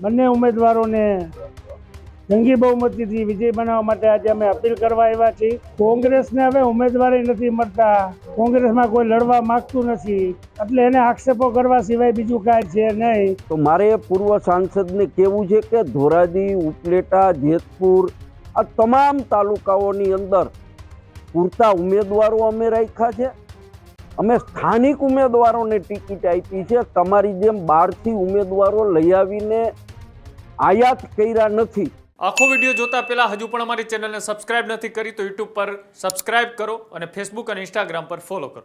બંને ઉમેદવારોને જંગી બહુમતીથી વિજય બનાવવા માટે આજે અમે અપીલ કરવા આવ્યા છીએ। કોંગ્રેસને હવે ઉમેદવારી નથી મળતા, કોંગ્રેસમાં કોઈ લડવા માંગતું નથી, એટલે એને આક્ષેપો કરવા સિવાય બીજું કાંઈ છે નહીં। તો મારે પૂર્વ સાંસદને કહેવું છે કે ધોરાજી, ઉપલેટા, જેતપુર આ તમામ તાલુકાઓની અંદર પૂરતા ઉમેદવારો અમે રાખ્યા છે। અમે સ્થાનિક ઉમેદવારોને ટિકિટ આપી છે। તમારી જેમ બહારથી ઉમેદવારો લઈ આવીને આયાત કર્યા નથી। આખો વિડીયો જોતા પહેલા હજુ પણ અમારી ચેનલને સબસ્ક્રાઇબ નથી કરી તો યુટ્યુબ પર સબસ્ક્રાઇબ કરો અને ફેસબુક અને ઇન્સ્ટાગ્રામ પર ફોલો કરો।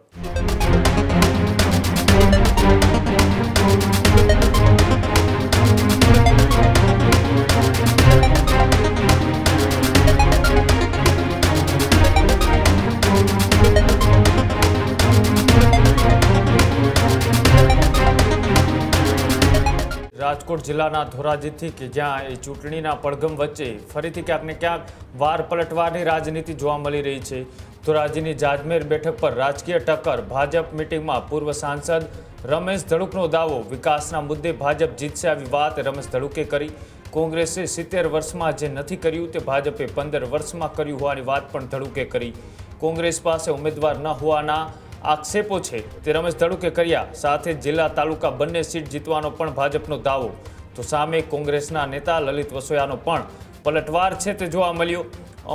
રાજકોટ જિલ્લાના ધોરાજીથી કે જ્યાં એ ચૂંટણીના પડઘમ વચ્ચે ફરીથી ક્યાંક ને ક્યાંક વાર પલટવાની રાજનીતિ જોવા મળી રહી છે। ધોરાજીની જાજમેર બેઠક પર રાજકીય ટક્કર। ભાજપ મિટિંગમાં પૂર્વ સાંસદ રમેશ ધડુકનો દાવો, વિકાસના મુદ્દે ભાજપ જીતશે આવી વાત રમેશ ધડુકે કરી। કોંગ્રેસે 70 વર્ષમાં જે નથી કર્યું તે ભાજપે 15 વર્ષમાં કર્યું હોવાની વાત પણ ધડુકે કરી। કોંગ્રેસ પાસે ઉમેદવાર ન હોવાના આક્ષેપો છે તે રમેશ ધડુકે કર્યા। સાથે જિલ્લા તાલુકા બંને સીટ જીતવાનો પણ ભાજપનો દાવો। તો સામે કોંગ્રેસના નેતા લલિત વસોયાનો પણ પલટવાર છે તે જોવા મળ્યો।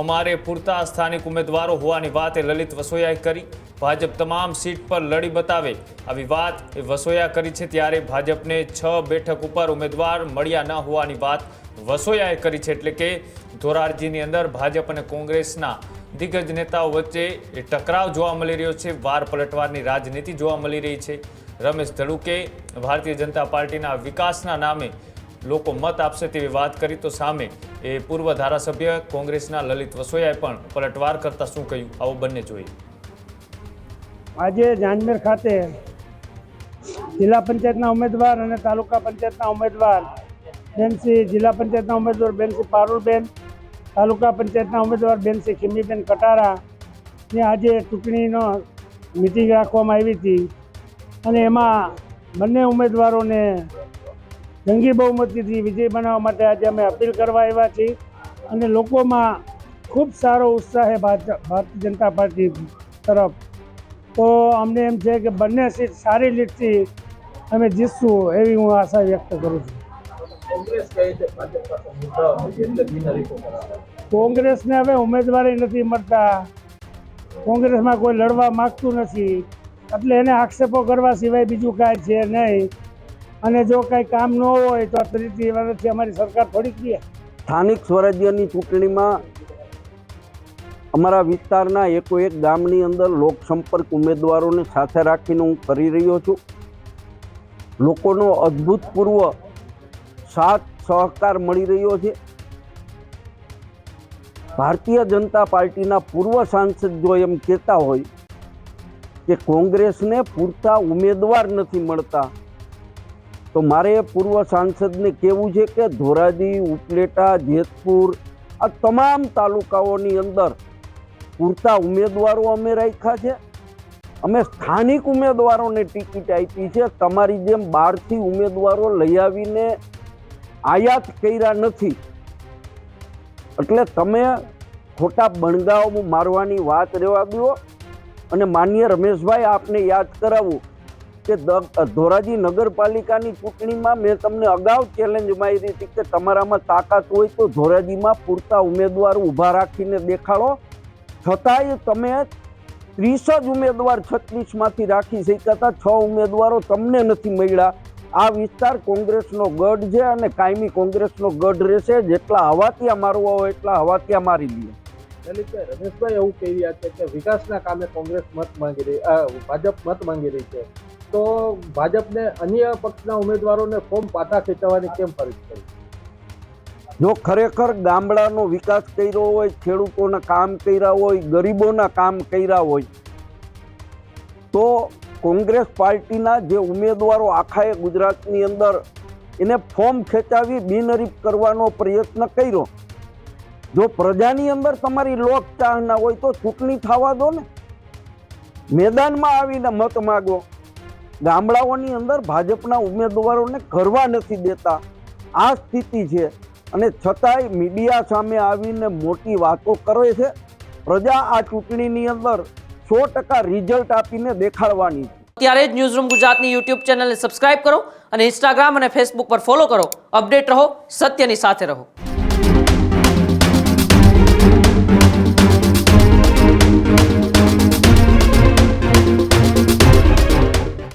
અમારે પૂરતા સ્થાનિક ઉમેદવારો હોવાની વાત એ લલિત વસોયાએ કરી। ભાજપ તમામ સીટ પર લડી બતાવે આવી વાત એ વસોયા કરી છે। ત્યારે ભાજપને 6 બેઠક ઉપર ઉમેદવાર મળ્યા ન હોવાની વાત વસોયાએ કરી છે। એટલે કે ધોરાજીની અંદર ભાજપ અને કોંગ્રેસના દિગ્ગજ નેતાઓ વચ્ચે એ ટકરાવ જોવા મળી રહ્યો છે। વાર પલટવારની રાજનીતિ જોવા મળી રહી છે। રમેશ ધડુકે ભારતીય જનતા પાર્ટીના વિકાસના નામે લોકો મત આપશે તેવી વાત કરી તો સામે એ પૂર્વ ધારાસભ્ય કોંગ્રેસના લલિત વસોયાએ પણ પલટવાર કરતા શું કહ્યું આવો બંને જોઈએ। આજે જાંજમેર ખાતે જિલ્લા પંચાયતના ઉમેદવાર અને તાલુકા પંચાયતના ઉમેદવાર બેનસી, જિલ્લા પંચાયતના ઉમેદવાર બેનસી પારુલબેન, તાલુકા પંચાયતના ઉમેદવાર બેનસી ખીમીબેન કટારાની આજે ચૂંટણીનો મિટિંગ રાખવામાં આવી હતી અને એમાં બંને ઉમેદવારોને જંગી બહુમતીથી વિજય બનાવવા માટે આજે અમે અપીલ કરવા આવ્યા છીએ અને લોકોમાં ખૂબ સારો ઉત્સાહ છે ભારતીય જનતા પાર્ટી તરફ। તો અમને એમ છે કે બંને સીટ સારી લીડથી અમે જીતશું એવી હું આશા વ્યક્ત કરું છું। કોંગ્રેસને હવે ઉમેદવારી નથી મળતા, કોંગ્રેસમાં કોઈ લડવા માંગતું નથી, એટલે એને આક્ષેપો કરવા સિવાય બીજું કાંઈ છે નહીં। અને જો કાંઈ કામ ન હોય તો 30 વર્ષથી અમારી સરકાર થોડીક રહે। સ્થાનિક સ્વરાજ્યની ચૂંટણીમાં અમારા વિસ્તારના એક ગામની અંદર લોકસંપર્ક ઉમેદવારોને સાથે રાખીને હું કરી રહ્યો છું। લોકોનો અદ્ભુતપૂર્વ સાથ સહકાર મળી રહ્યો છે। ભારતીય જનતા પાર્ટીના પૂર્વ સાંસદ જો એમ કહેતા હોય કે કોંગ્રેસને પૂરતા ઉમેદવાર નથી મળતા તો મારે પૂર્વ સાંસદને કહેવું છે કે ધોરાજી, ઉપલેટા, જેતપુર આ તમામ તાલુકાઓની અંદર પૂરતા ઉમેદવારો અમે રાખ્યા છે। અમે સ્થાનિક ઉમેદવારોને ટિકિટ આપી છે। તમારી જેમ બહારથી ઉમેદવારો લઈ આવીને આયાત કર્યા નથી। એટલે તમે ખોટા બણગાવ મારવાની વાત રહેવા દો। અને માનનીય રમેશભાઈ, આપને યાદ કરાવું કે ધોરાજી નગરપાલિકાની ચૂંટણીમાં મેં તમને અગાઉ ચેલેન્જ મારી હતી કે તમારામાં તાકાત હોય તો ધોરાજીમાં પૂરતા ઉમેદવાર ઊભા રાખીને દેખાડો। છતાંય તમે 30 જ ઉમેદવાર 36માંથી રાખી શક્યા હતા, 6 ઉમેદવારો તમને નથી મળ્યા। આ વિસ્તાર કોંગ્રેસનો ગઢ છે અને કાયમી કોંગ્રેસનો ગઢ રહેશે। જેટલા હવાતિયા મારવા હોય એટલા હવાતિયા મારી લે। લલિતભાઈ, રમેશભાઈ એવું કહી રહ્યા છે કે વિકાસના કામે કોંગ્રેસ મત માંગી રહી, ભાજપ મત માંગી રહી છે, તો ભાજપને અન્ય પક્ષના ઉમેદવારોને ફોર્મ પાછા ખેંચવાની કેમ ફરજ પડી? જો ખરેખર ગામડાનો વિકાસ કર્યો હોય, ખેડૂતોના કામ કર્યા હોય, ગરીબોના કામ કર્યા હોય તો કોંગ્રેસ પાર્ટીના જે ઉમેદવારો આખા ગુજરાતની અંદર એને ફોર્મ ખેંચાવી બિનહરીફ કરવાનો પ્રયત્ન કર્યો। જો પ્રજાની અંદર તમારી લોકચાહના હોય તો ચૂંટણી થવા દો ને, મેદાનમાં આવીને મત માગો। ગામડાઓની અંદર ભાજપના ઉમેદવારોને કરવા નથી દેતા। આ સ્થિતિ છે અને છતાંય મીડિયા સામે આવીને મોટી વાતો કરે છે. પ્રજા આ ચૂંટણીની અંદર 100% રિઝલ્ટ આપીને દેખાડવાની છે. ત્યારે જ ન્યૂઝરૂમ ગુજરાતની યુટ્યુબ ચેનલને સબસ્ક્રાઇબ કરો અને ઇન્સ્ટાગ્રામ અને ફેસબુક પર ફોલો કરો. અપડેટ રહો, સત્યની સાથે રહો.